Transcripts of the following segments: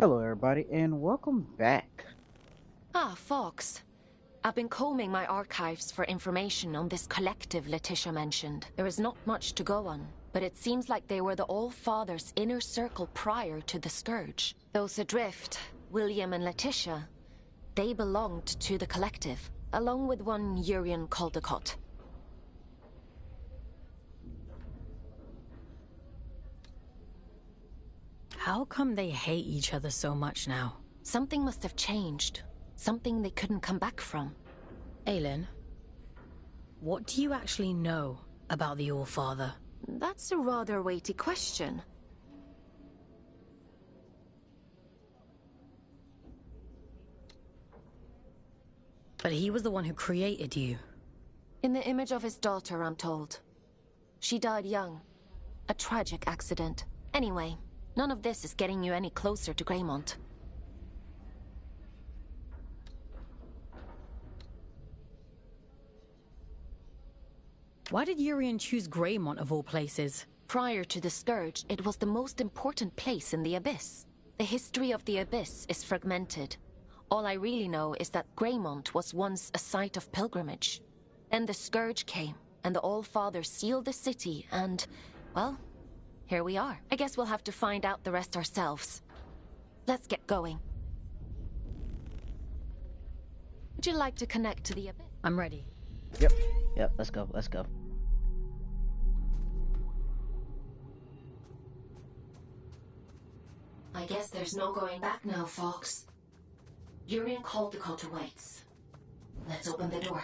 Hello, everybody, and welcome back. Ah, Fox. I've been combing my archives for information on this collective Letitia mentioned. There is not much to go on, but it seems like they were the All-Father's inner circle prior to the Scourge. Those adrift, William and Letitia, they belonged to the collective, along with one Urian Caldecott. How come they hate each other so much now? Something must have changed. Something they couldn't come back from. Aylin, what do you actually know about the All-Father? That's a rather weighty question. But he was the one who created you. In the image of his daughter, I'm told. She died young. A tragic accident. Anyway, none of this is getting you any closer to Greymont. Why did Urian choose Greymont of all places? Prior to the Scourge, it was the most important place in the Abyss. The history of the Abyss is fragmented. All I really know is that Greymont was once a site of pilgrimage. Then the Scourge came, and the All-Father sealed the city, and, well, here we are. I guess we'll have to find out the rest ourselves. Let's get going. Would you like to connect to the Abyss? I'm ready. Yep, let's go. I guess there's no going back now, Fox. Urian Caldecott awaits. Let's open the door.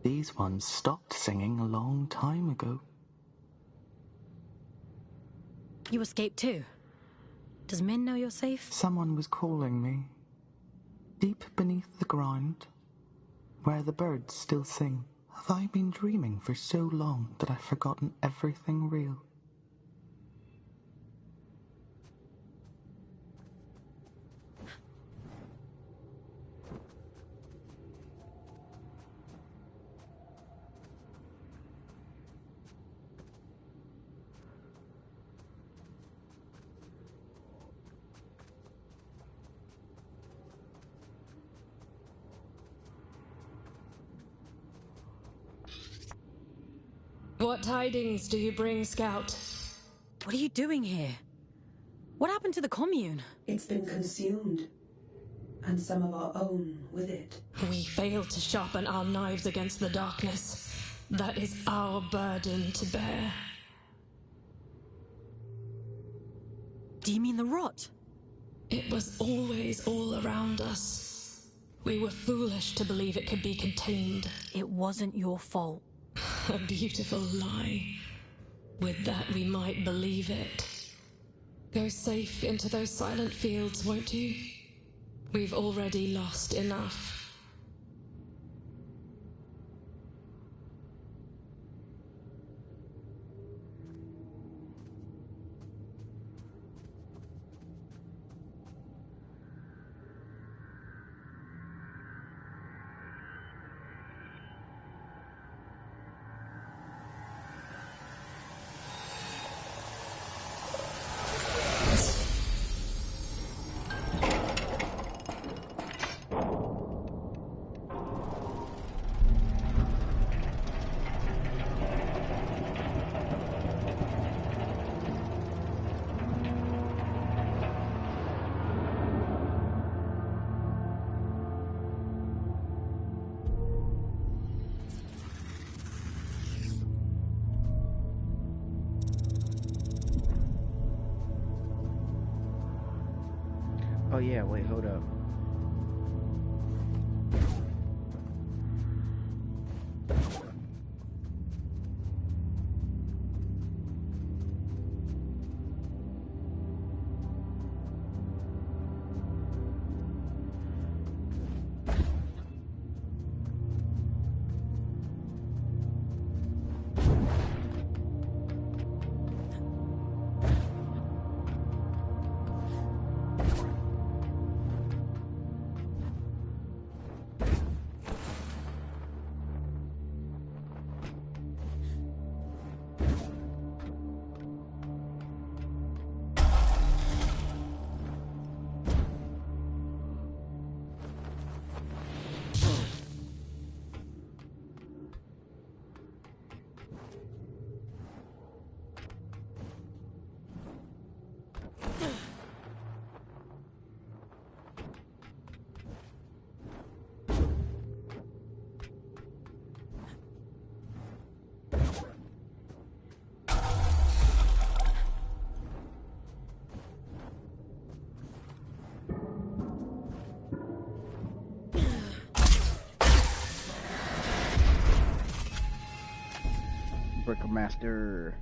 These ones stopped singing a long time ago. You escaped too? Does Min know you're safe? Someone was calling me. Deep beneath the ground, where the birds still sing. Have I been dreaming for so long that I've forgotten everything real? What tidings do you bring, Scout? What are you doing here? What happened to the commune? It's been consumed, and some of our own with it. We failed to sharpen our knives against the darkness. That is our burden to bear. Do you mean the rot? It was always all around us. We were foolish to believe it could be contained. It wasn't your fault. A beautiful lie. With that, we might believe it. Go safe into those silent fields, won't you? We've already lost enough. Oh yeah, wait, hold up. Icebreaker Master.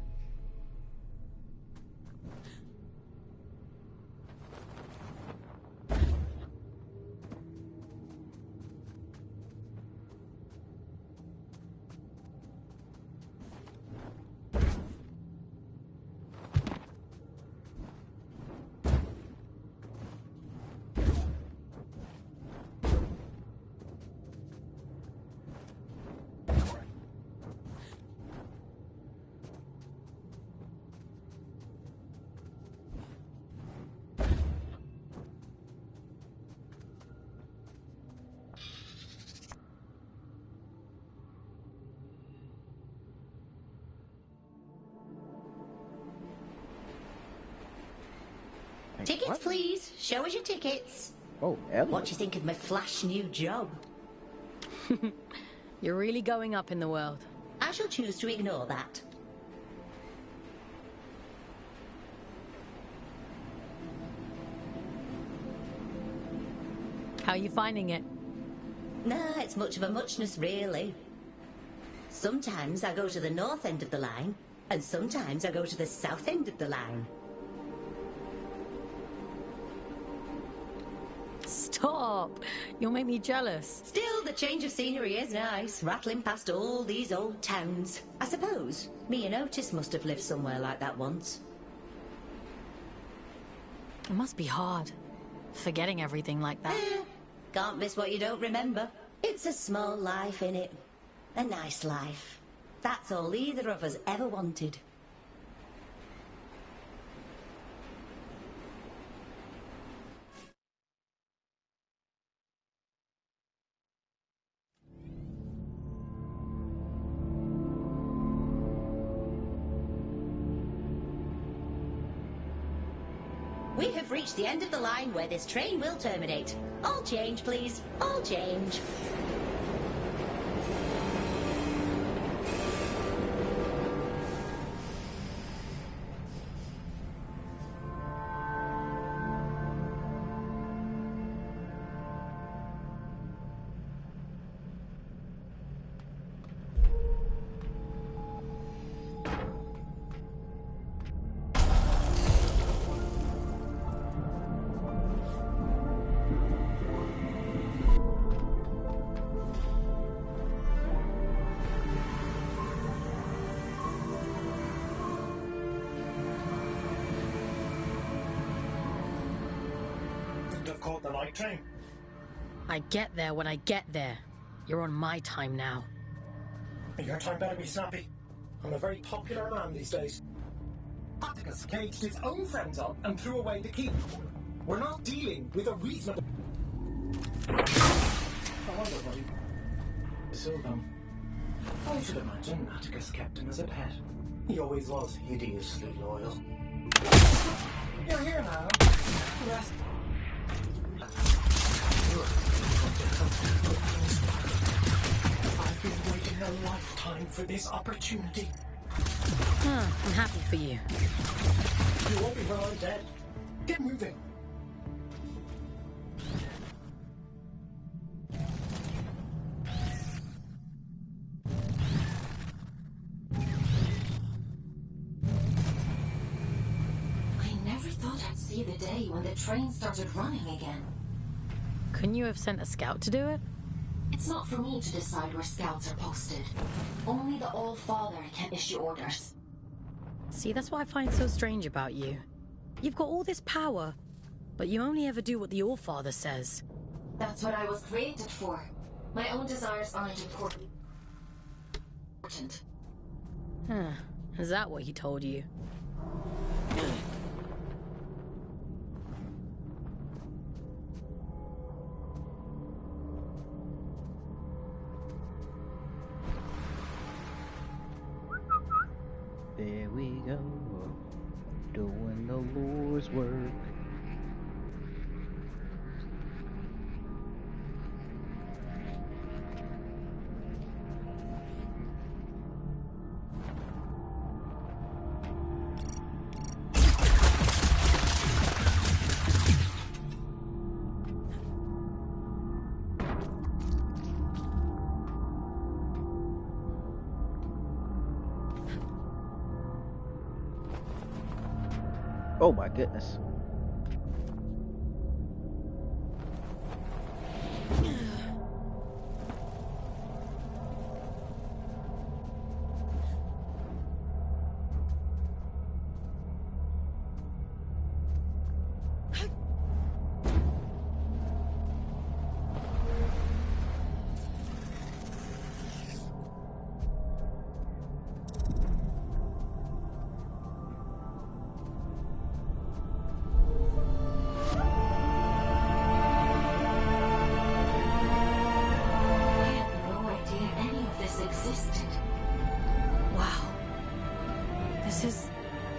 Like, Tickets, what? please. Show us your tickets. Oh, Ellie. What do you think of my flash new job? You're really going up in the world. I shall choose to ignore that. How are you finding it? Nah, it's much of a muchness, really. Sometimes I go to the north end of the line, and sometimes I go to the south end of the line. Stop! You'll make me jealous. Still, the change of scenery is nice, rattling past all these old towns. I suppose me and Otis must have lived somewhere like that once. It must be hard, forgetting everything like that. Can't miss what you don't remember. It's a small life, innit? A nice life. That's all either of us ever wanted. We have reached the end of the line where this train will terminate. All change, please. All change. Have caught the night train. I get there when I get there. You're on my time now. Your time better be snappy. I'm a very popular man these days. Atticus caged his own friends up and threw away the key. We're not dealing with a reasonable... I wonder what he... Sylvan. I should imagine Atticus kept him as a pet. He always was hideously loyal. You're here now. Rest. I've been waiting a lifetime for this opportunity. I'm happy for you. You won't be when I'm dead. Get moving. I never thought I'd see the day when the train started running again. Couldn't you have sent a scout to do it? It's not for me to decide where scouts are posted. Only the All-Father can issue orders. See, that's what I find so strange about you. You've got all this power, but you only ever do what the All-Father says. That's what I was created for. My own desires aren't important. Huh. Is that what he told you? There we go, doing the Lord's work. Oh my goodness.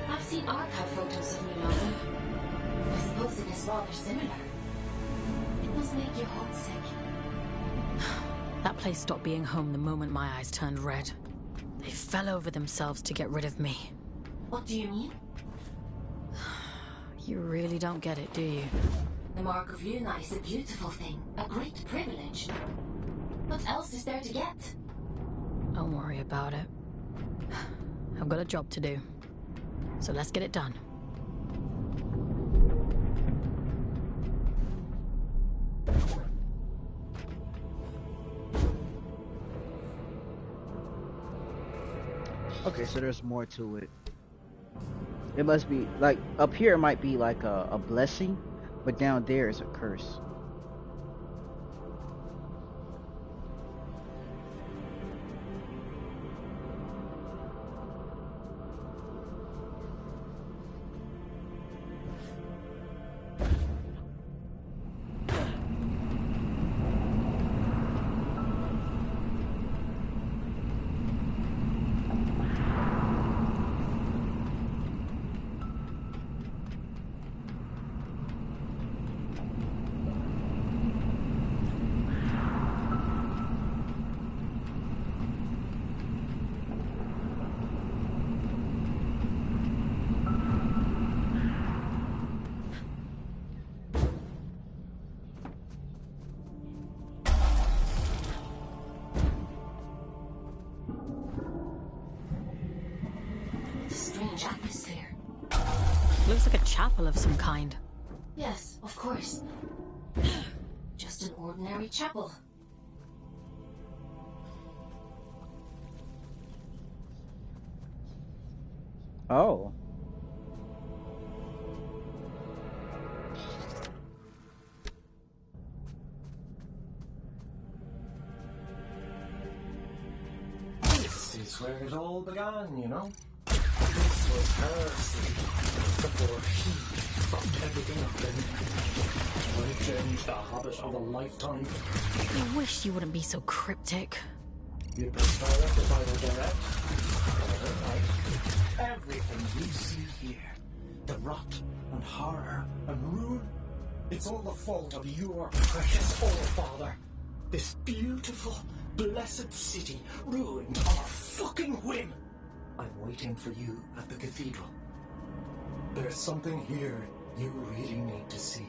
I've seen archive photos of Lunar. I suppose it is rather similar. It must make you homesick. That place stopped being home the moment my eyes turned red. They fell over themselves to get rid of me. What do you mean? You really don't get it, do you? The mark of Lunar is a beautiful thing, a great privilege. What else is there to get? Don't worry about it. I've got a job to do. So let's get it done. Okay, so there's more to it. It must be like up here it might be like a blessing, but down there is a curse. Strange atmosphere. Looks like a chapel of some kind. Yes, of course. Just an ordinary chapel. Oh. This is where it all began, you know? This was her city before she fucked everything up and changed the habit of a lifetime. I wish you wouldn't be so cryptic. You prefer it if I were direct? Alright. Everything you see here, the rot and horror and ruin, it's all the fault of your precious All-Father. This beautiful, blessed city ruined on a fucking whim. I'm waiting for you at the cathedral. There's something here you really need to see.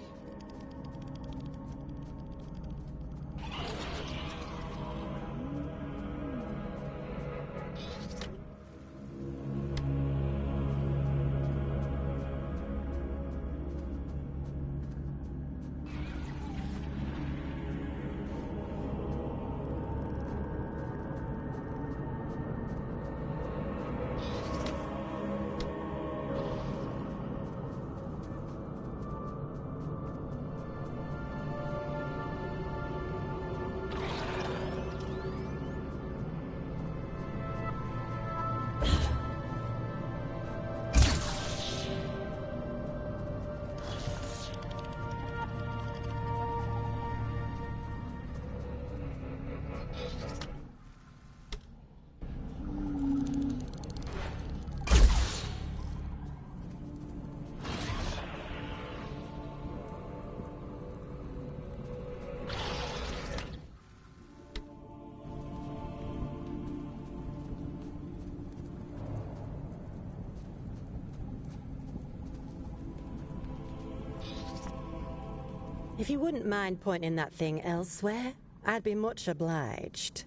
If you wouldn't mind pointing that thing elsewhere, I'd be much obliged.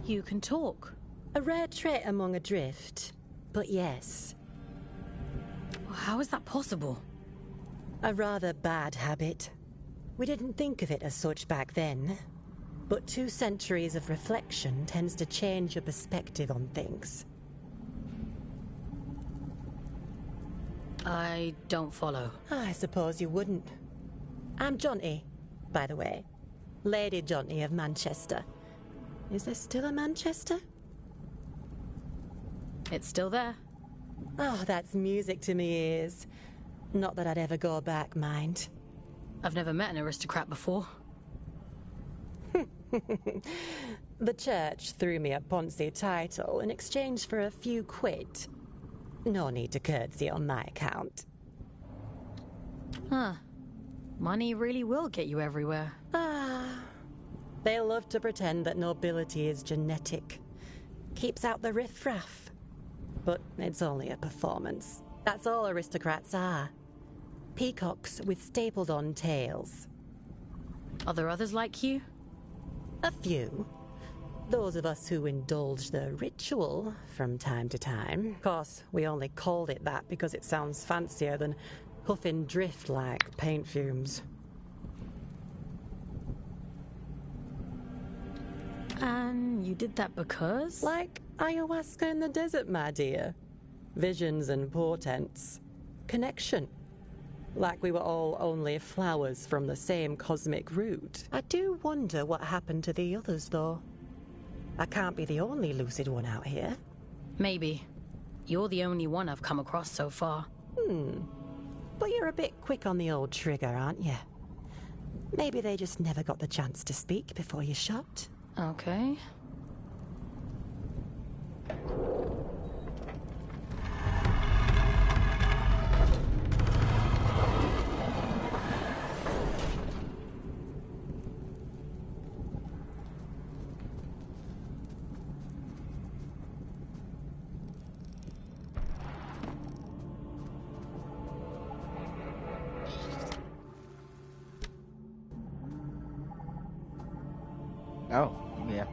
You can talk. A rare trait among Adrift. but yes. How is that possible? A rather bad habit. We didn't think of it as such back then. But 2 centuries of reflection tends to change your perspective on things. I don't follow. I suppose you wouldn't. I'm Jonty, by the way. Lady Jonty of Manchester. Is there still a Manchester? It's still there. Oh, that's music to me ears. Not that I'd ever go back, mind. I've never met an aristocrat before. The church threw me a Ponzi title in exchange for a few quid. No need to curtsy on my account. Huh. Money really will get you everywhere. They love to pretend that nobility is genetic. Keeps out the riffraff. But it's only a performance. That's all aristocrats are. Peacocks with stapled-on tails. Are there others like you? A few. Those of us who indulge the ritual from time to time. Of course, we only called it that because it sounds fancier than huffing drift like paint fumes. And you did that because? Like ayahuasca in the desert, my dear. Visions and portents. Connection. Like we were all only flowers from the same cosmic root. I do wonder what happened to the others, though. I can't be the only lucid one out here. Maybe. You're the only one I've come across so far. But you're a bit quick on the old trigger, aren't you? Maybe they just never got the chance to speak before you shot. Okay. Oh, yeah.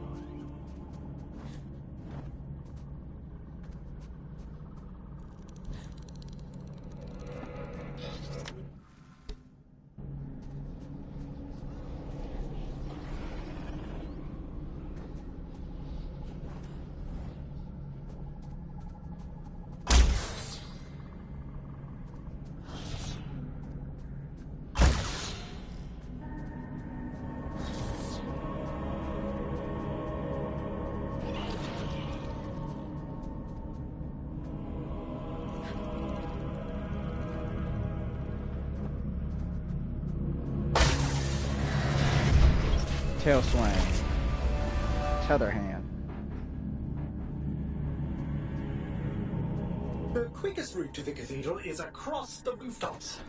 Tail swing. Tether hand. The quickest route to the cathedral is across the rooftops.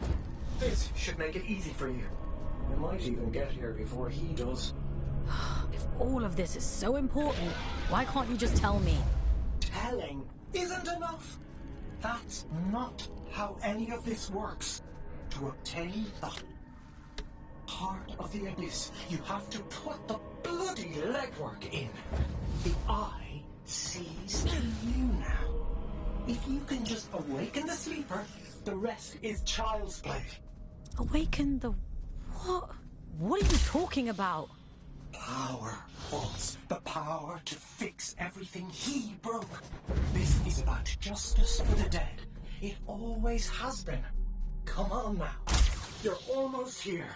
This should make it easy for you. You might even get here before he does. If all of this is so important, why can't you just tell me? Telling isn't enough. That's not how any of this works. To obtain the heart of the abyss, you have to put the bloody legwork in. The eye sees you now. If you can just awaken the sleeper, the rest is child's play. Awaken the... what? What are you talking about? Power, False. The power to fix everything he broke. This is about justice for the dead. It always has been. Come on now. You're almost here.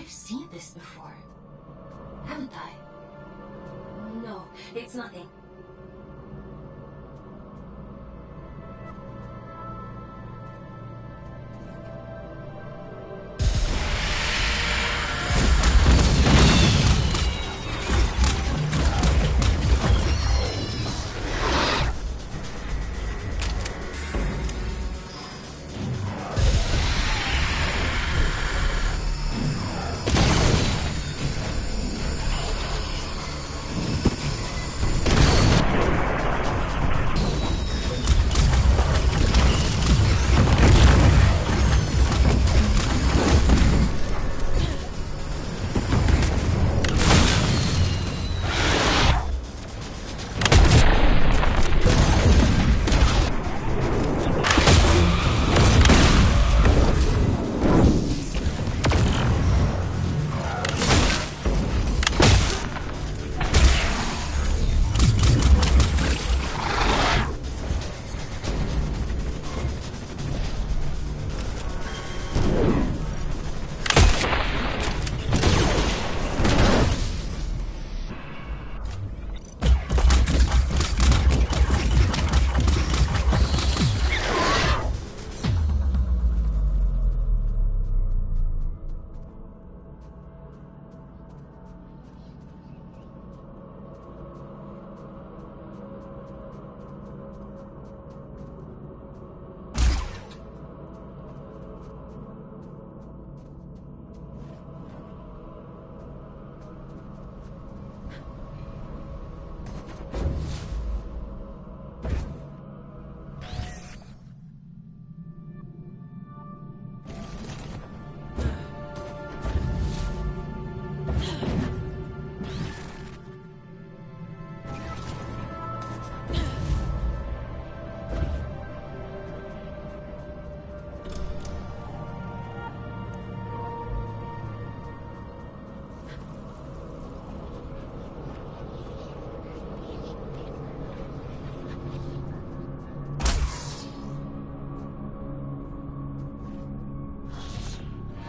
I've seen this before. Haven't I? No, it's nothing.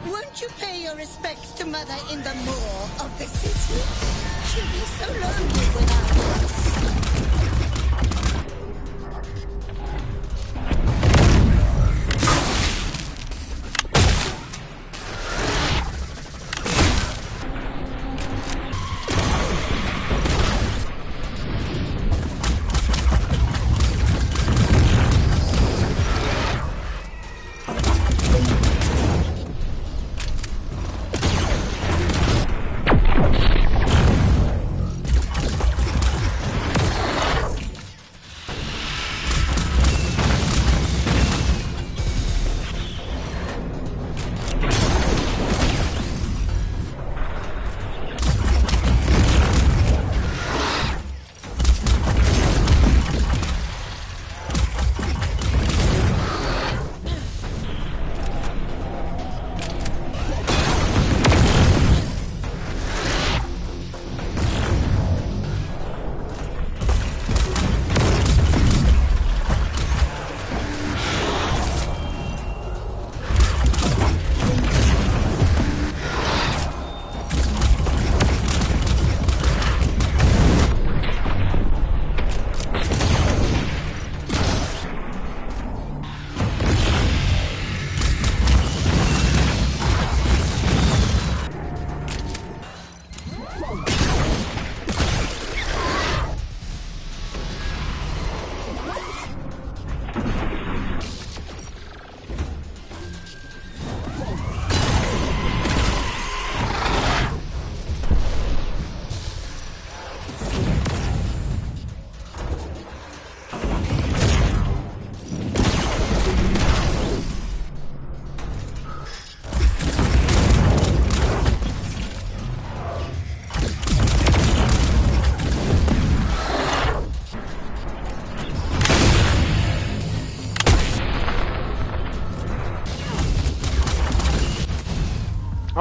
Won't you pay your respects to Mother in the moor of the city? She'll be so lonely without us.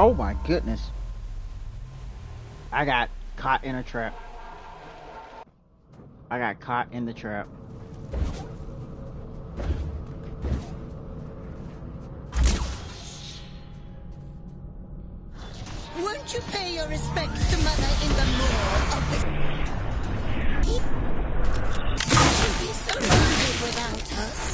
Oh my goodness. I got caught in a trap. I got caught in the trap. Won't you pay your respects to Mother in the moor of the... She'll be so lonely without us.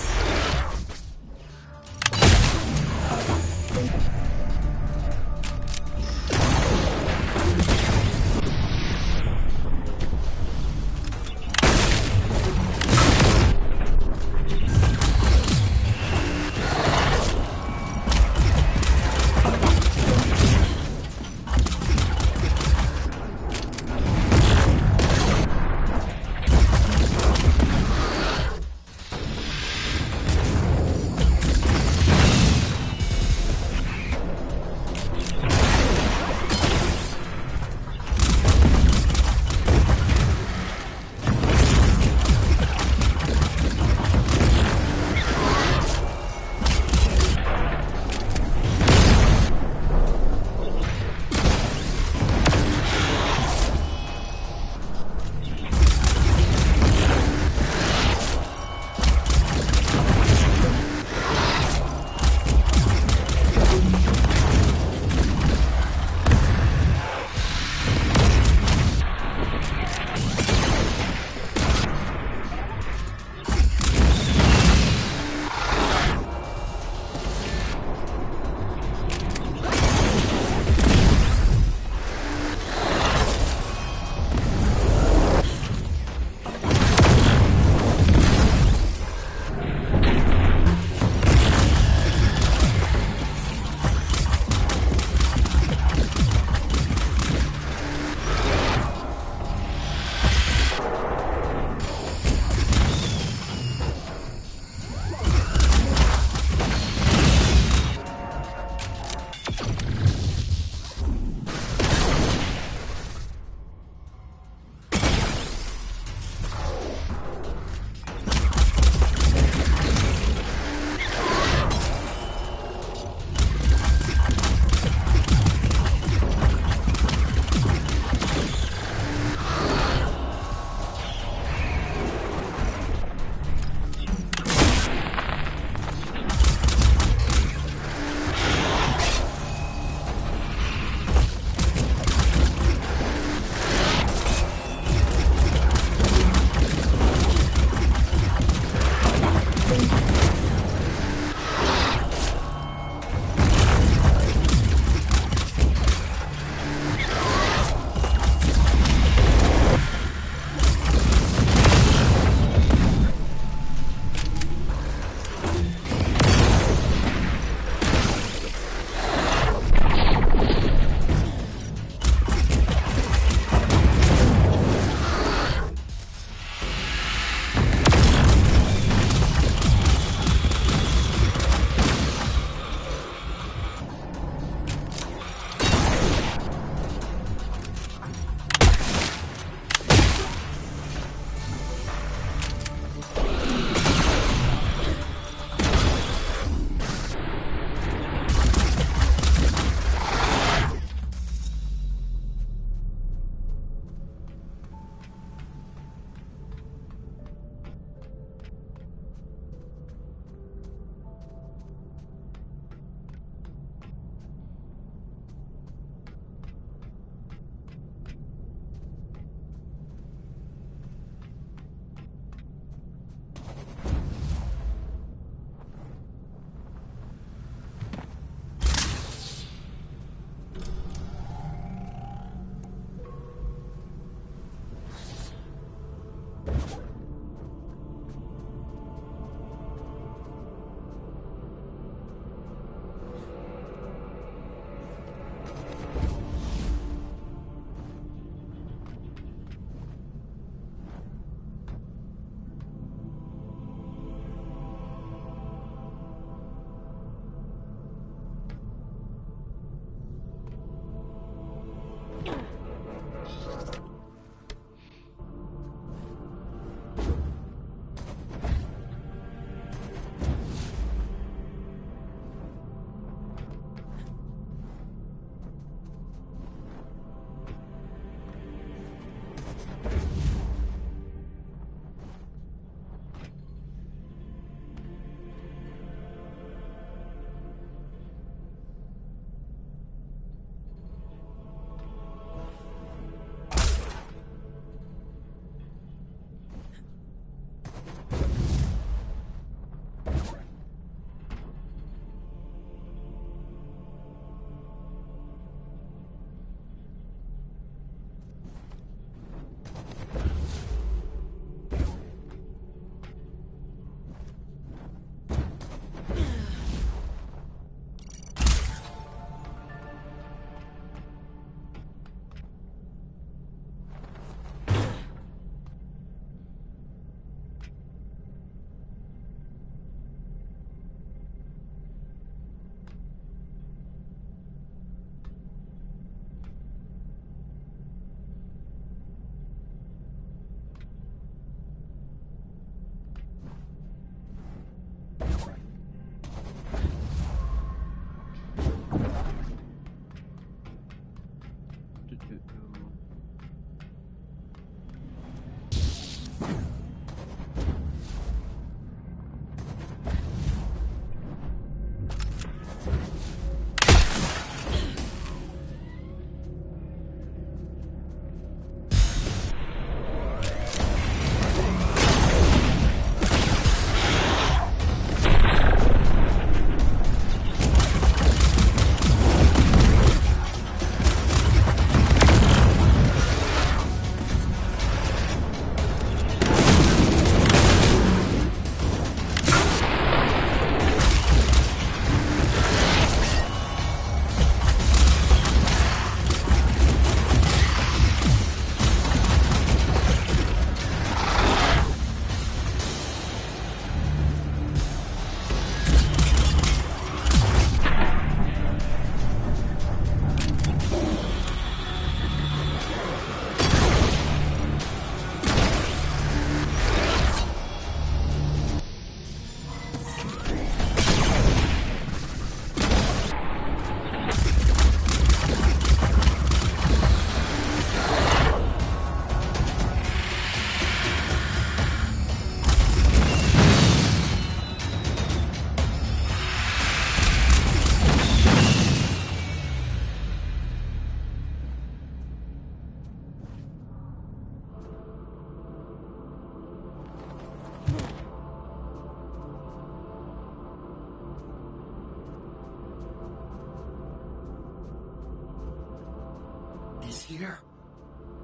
here.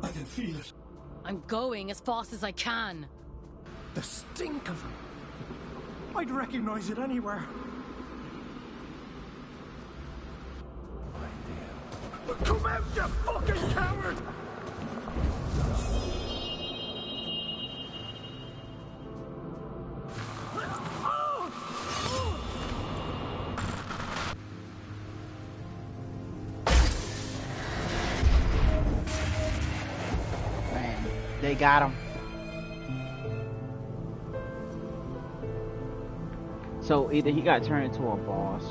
I can feel it. I'm going as fast as I can. The stink of them. I'd recognize it anywhere. Come out, you fucking coward! Man, they got him. So either he got turned into a boss.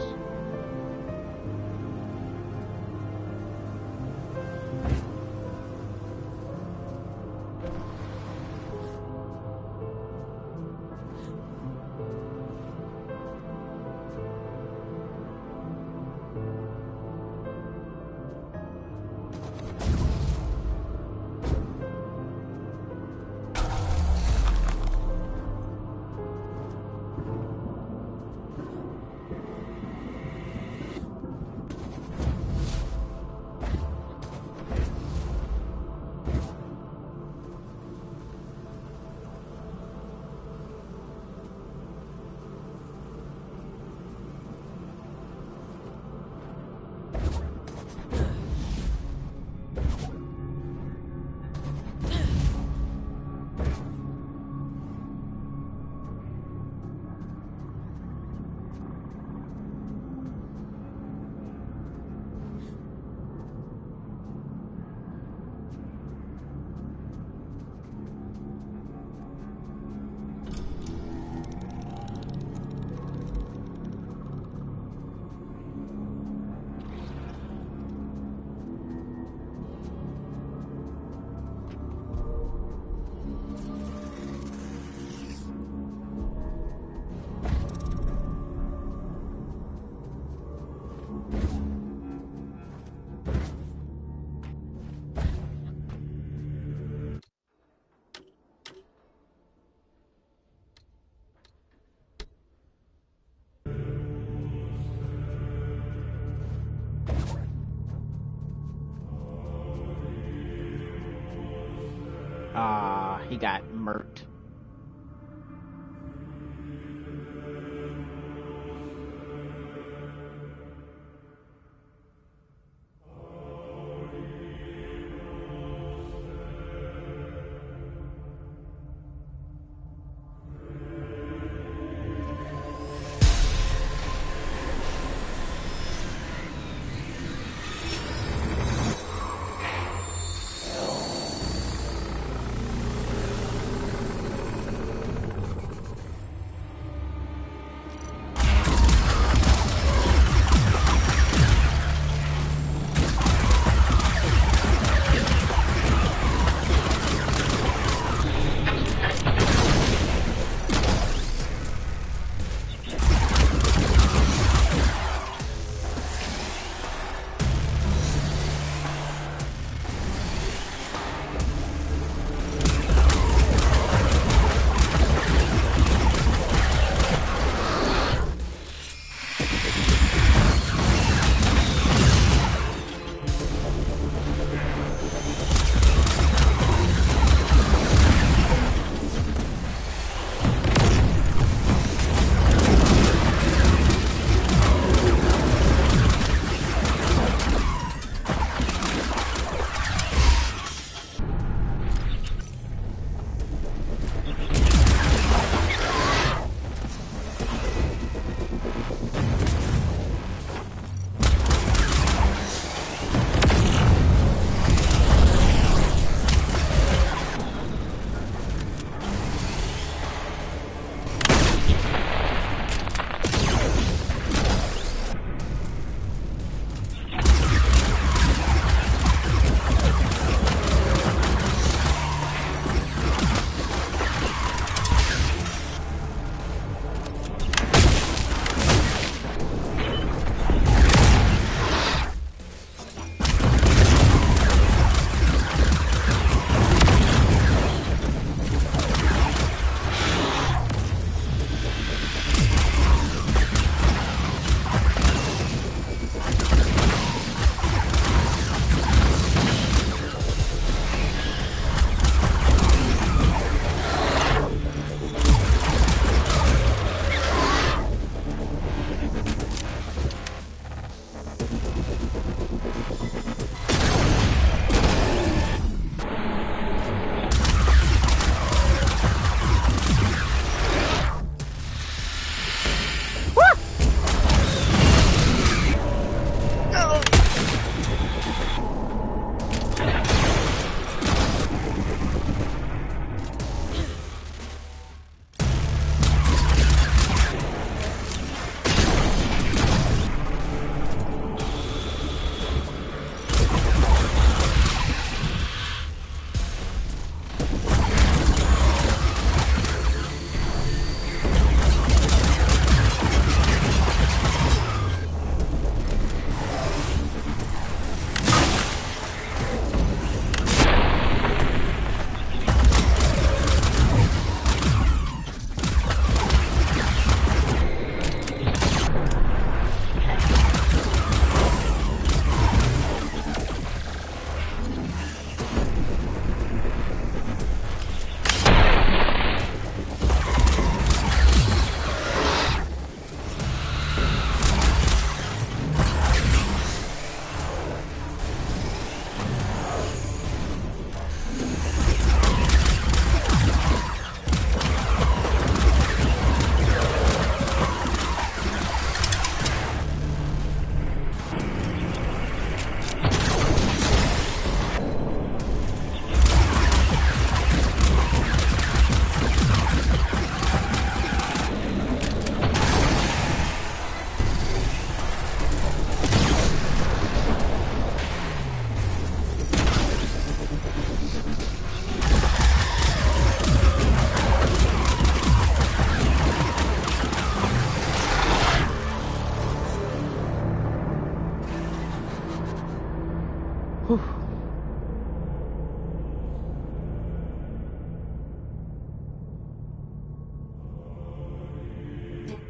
He got murked.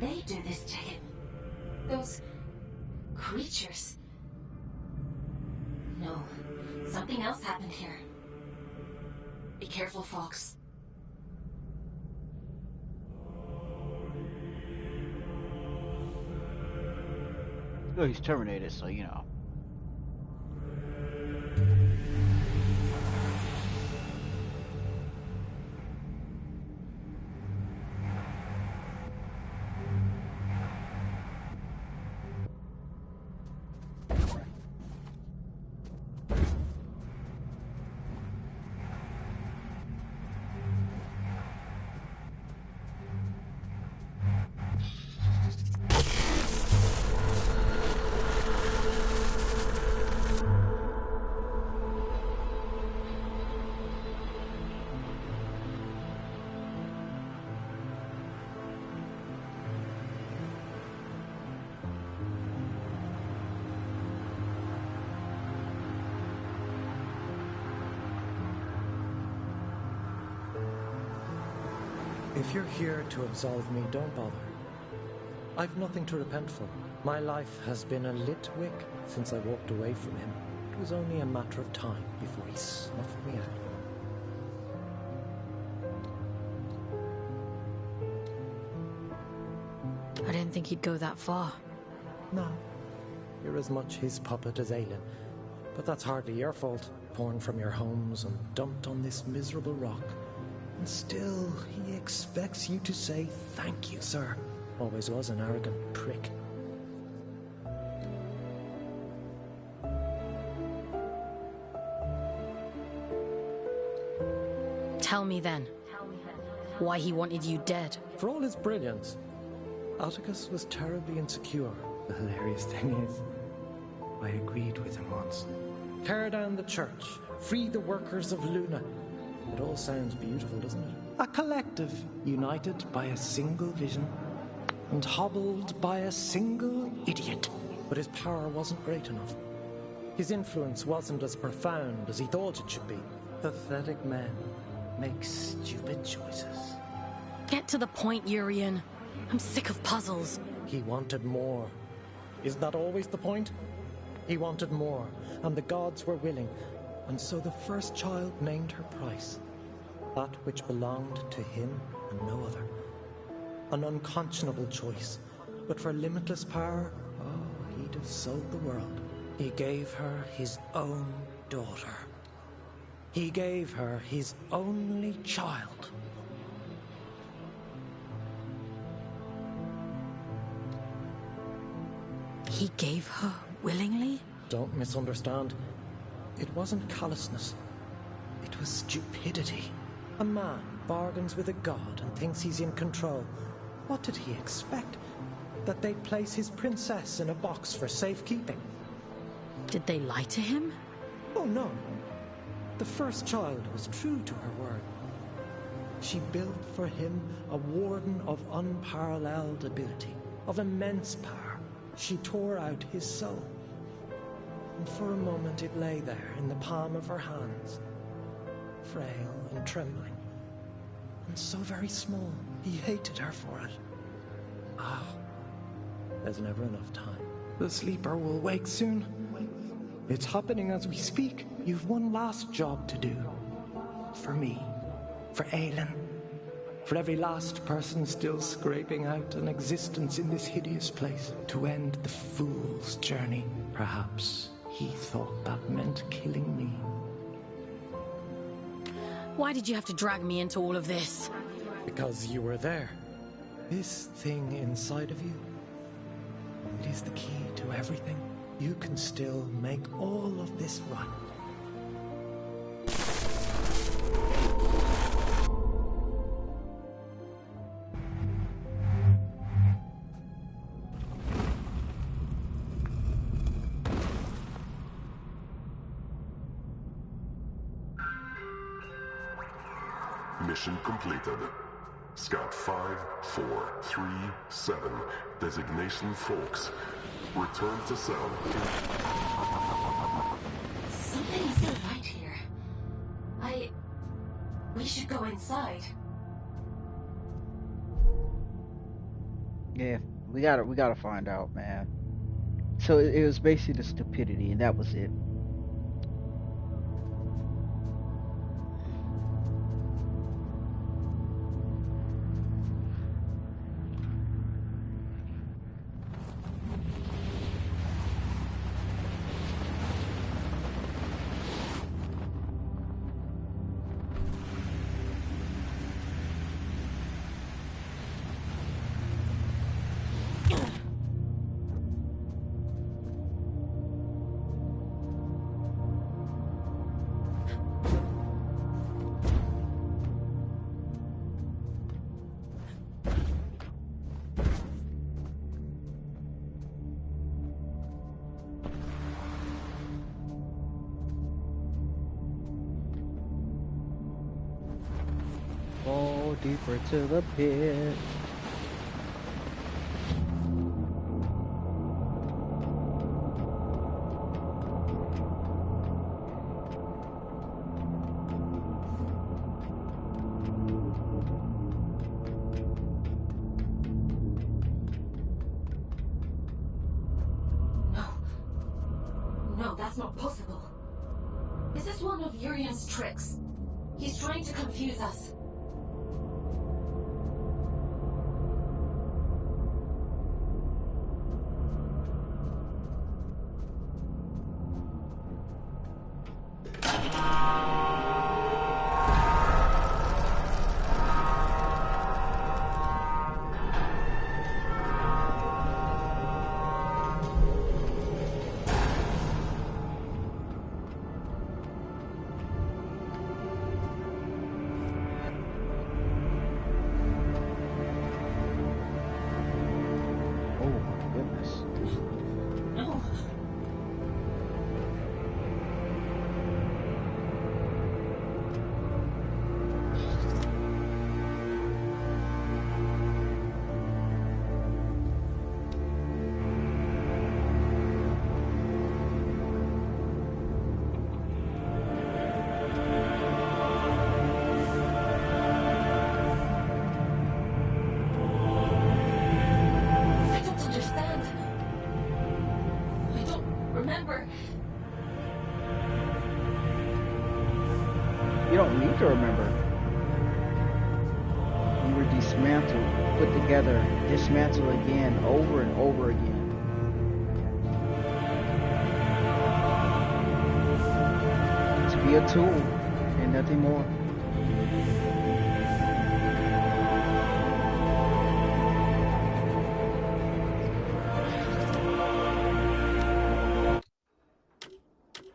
they do this to him? Those creatures. No, something else happened here. Be careful, Fox. Well, he's terminated, so you know. If you're here to absolve me, don't bother. I've nothing to repent for. My life has been a lit wick since I walked away from him. It was only a matter of time before he snuffed me out. I didn't think he'd go that far. No. You're as much his puppet as Aelin. But that's hardly your fault. Torn from your homes and dumped on this miserable rock. And still, he expects you to say thank you, sir. Always was an arrogant prick. Tell me then, why he wanted you dead. For all his brilliance, Atticus was terribly insecure. The hilarious thing is, I agreed with him once. Tear down the church, free the workers of Lunar. It all sounds beautiful, doesn't it? A collective, united by a single vision, and hobbled by a single idiot. But his power wasn't great enough. His influence wasn't as profound as he thought it should be. Pathetic men make stupid choices. Get to the point, Urian. I'm sick of puzzles. He wanted more. Isn't that always the point? He wanted more, and the gods were willing. And so the first child named her price. That which belonged to him and no other. An unconscionable choice. But for limitless power, oh, he'd have sold the world. He gave her his own daughter. He gave her his only child. He gave her willingly? Don't misunderstand. It wasn't callousness. It was stupidity. A man bargains with a god and thinks he's in control. What did he expect? That they'd place his princess in a box for safekeeping? Did they lie to him? Oh, no. The first child was true to her word. She built for him a warden of unparalleled ability, of immense power. She tore out his soul. And for a moment it lay there in the palm of her hands, frail and trembling, and so very small. He hated her for it. Ah, there's never enough time. The sleeper will wake soon. It's happening as we speak. You've one last job to do. For me. For Aelin. For every last person still scraping out an existence in this hideous place. To end the fool's journey. Perhaps he thought that meant killing me. Why did you have to drag me into all of this? Because you were there. This thing inside of you, it is the key to everything. You can still make all of this right. Mission completed. Scout 5437, designation Folks. Return to cell. Something isn't right here. We should go inside. Yeah, we gotta find out, man. So it was basically the stupidity, and that was it. Fall deeper to the pit. No. No, that's not possible. Is this one of Urian's tricks? He's trying to confuse us. Oh my goodness. No. I don't understand. I don't remember. You don't need to remember. You were dismantled, put together, dismantled again, over and over again. To be a tool and nothing more.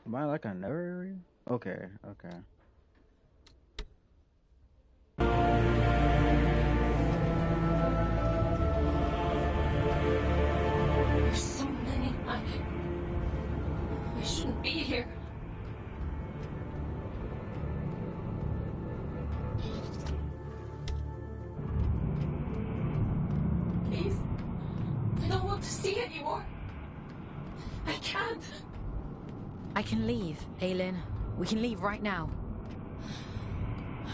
Am I like another area? Okay, okay. There's so many. I shouldn't be here. Please. I don't want to see anymore. I can't. I can leave, Aylin. We can leave right now.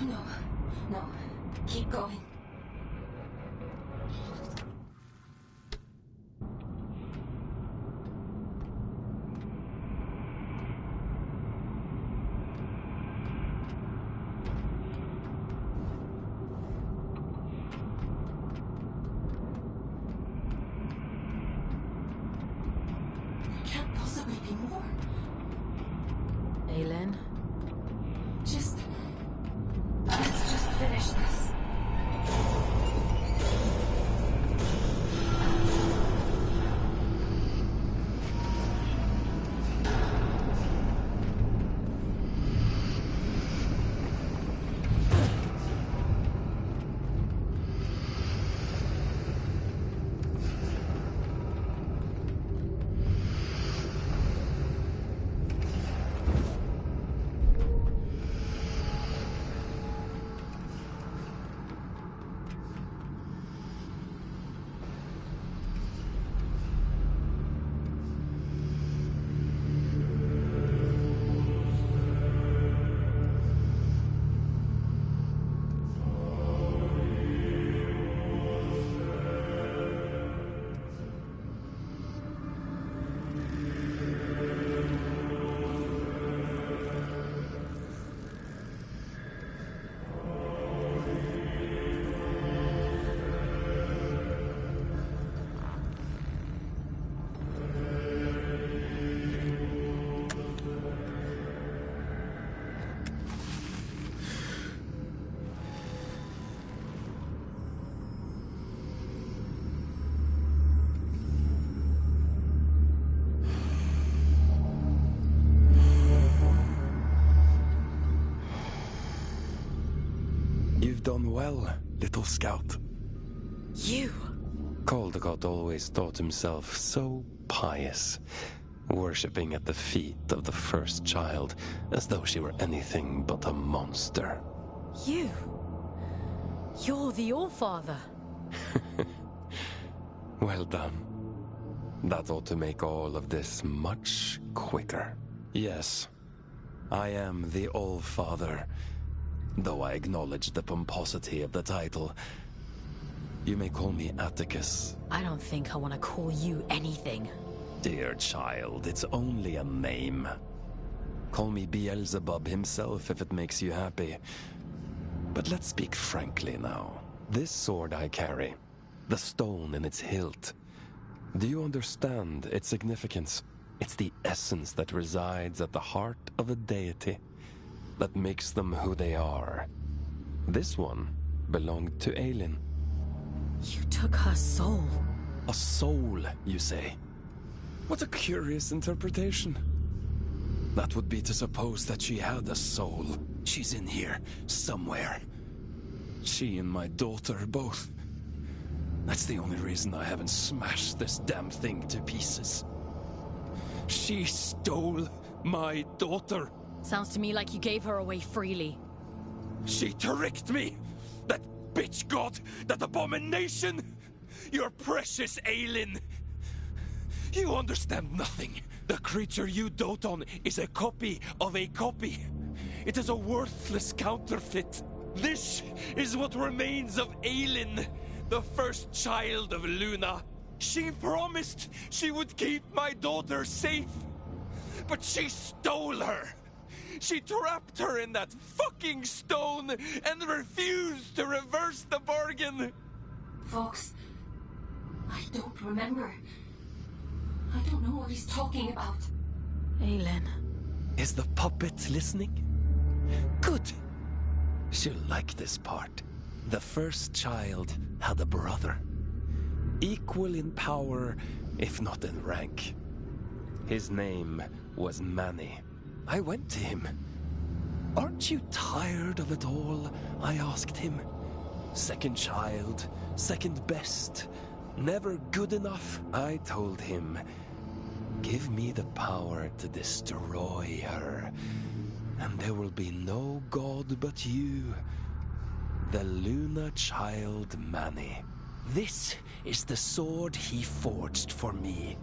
No. No. Keep going. There can't possibly be more. Aylin? Let's just finish this. done well, little scout. You? Caldecott always thought himself so pious, worshipping at the feet of the first child as though she were anything but a monster. You? You're the Allfather. Well done. That ought to make all of this much quicker. Yes, I am the Allfather, though I acknowledge the pomposity of the title. You may call me Atticus. I don't think I want to call you anything. Dear child, it's only a name. Call me Beelzebub himself if it makes you happy. But let's speak frankly now. This sword I carry, the stone in its hilt, do you understand its significance? It's the essence that resides at the heart of a deity that makes them who they are. This one belonged to Aelin. You took her soul. A soul, you say? What a curious interpretation. That would be to suppose that she had a soul. She's in here, somewhere. She and my daughter both. That's the only reason I haven't smashed this damn thing to pieces. She stole my daughter. Sounds to me like you gave her away freely. She tricked me! That bitch god! That abomination! Your precious Aelin! You understand nothing. The creature you dote on is a copy of a copy. It is a worthless counterfeit. This is what remains of Aelin, the first child of Lunar. She promised she would keep my daughter safe, but she stole her. She trapped her in that fucking stone and refused to reverse the bargain. Fox, I don't remember. I don't know what he's talking about. Aelin. Is the puppet listening? Good. She'll like this part. The first child had a brother. Equal in power, if not in rank. His name was Manny. I went to him. Aren't you tired of it all? I asked him. Second child, second best, never good enough. I told him, give me the power to destroy her, and there will be no god but you, the Lunar child Manny. This is the sword he forged for me.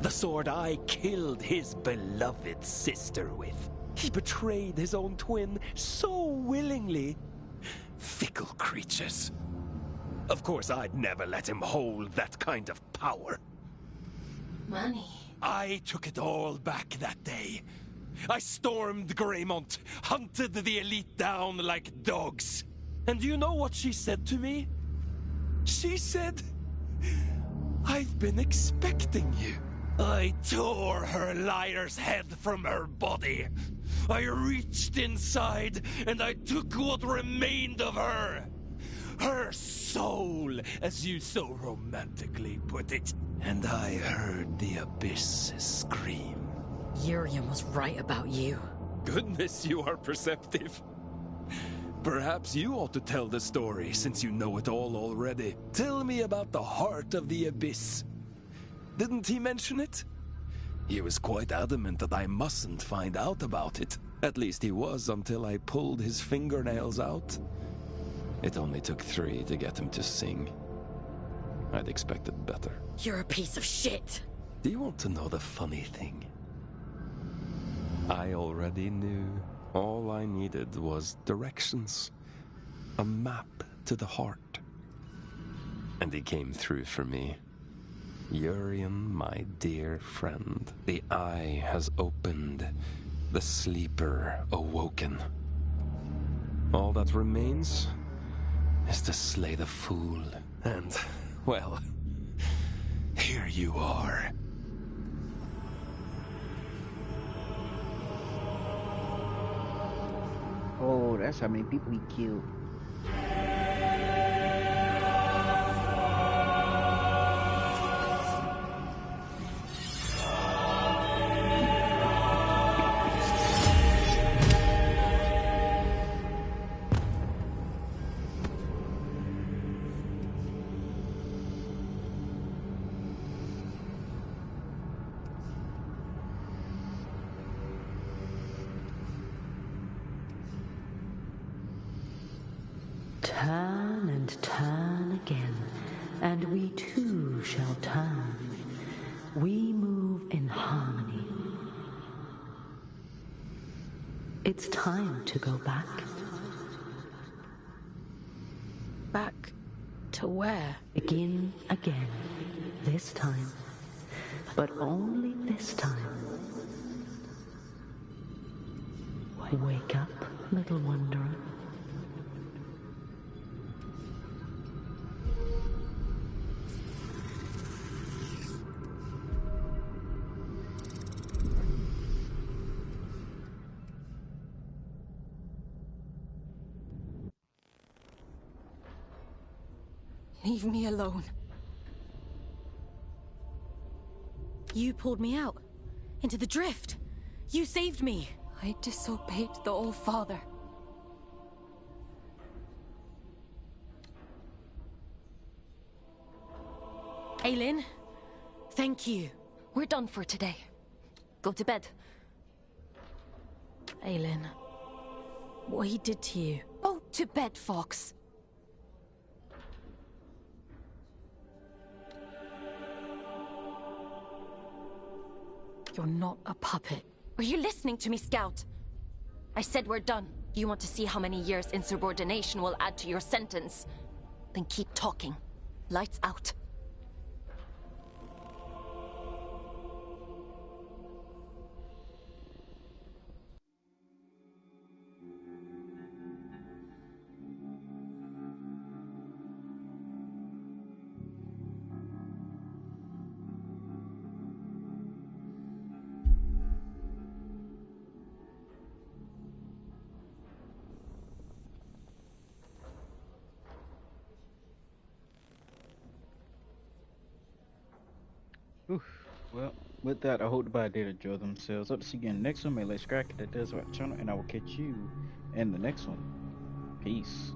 The sword I killed his beloved sister with. He betrayed his own twin so willingly. Fickle creatures. Of course, I'd never let him hold that kind of power. Manny. I took it all back that day. I stormed Greymont, hunted the elite down like dogs. And do you know what she said to me? She said, I've been expecting you. I tore her liar's head from her body. I reached inside and I took what remained of her. Her soul, as you so romantically put it. And I heard the abyss scream. Urian was right about you. Goodness, you are perceptive. Perhaps you ought to tell the story, since you know it all already. Tell me about the heart of the abyss. Didn't he mention it? He was quite adamant that I mustn't find out about it. At least he was until I pulled his fingernails out. It only took 3 to get him to sing. I'd expected better. You're a piece of shit. Do you want to know the funny thing? I already knew. All I needed was directions. A map to the heart. And he came through for me. Urian, my dear friend. The eye has opened. The sleeper awoken. All that remains is to slay the fool. And, well, here you are. Oh, that's how many people he killed. Turn and turn again, and we too shall turn. We move in harmony. It's time to go back. Back to where? Begin again, this time. But only this time. Wake up, little wanderer. Leave me alone. You pulled me out. Into the drift. You saved me. I disobeyed the All-Father. Aylin, thank you. We're done for today. Go to bed. Aylin, what he did to you. Go to bed, Fox. You're not a puppet. Are you listening to me, Scout? I said we're done. You want to see how many years insubordination will add to your sentence? Then keep talking. Lights out. Oof. Well, with that, I hope everybody did enjoy themselves. Up to see you again next one. May let's crack it. That does our channel, and I will catch you in the next one. Peace.